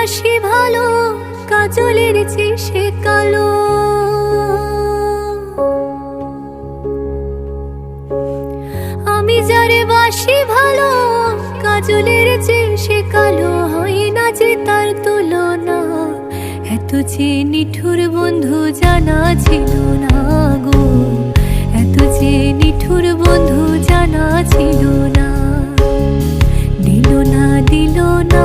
বাসি ভালো, কাজলের চেয়ে সে কালো। আমি যারে বাসি ভালো, কাজলের চেয়ে সে কালো, হয় না যে তার তুলনা। এত যে নিঠুর বন্ধু জানা ছিল না গো, এত যে নিঠুর বন্ধু জানা ছিল না। দিল না দিল না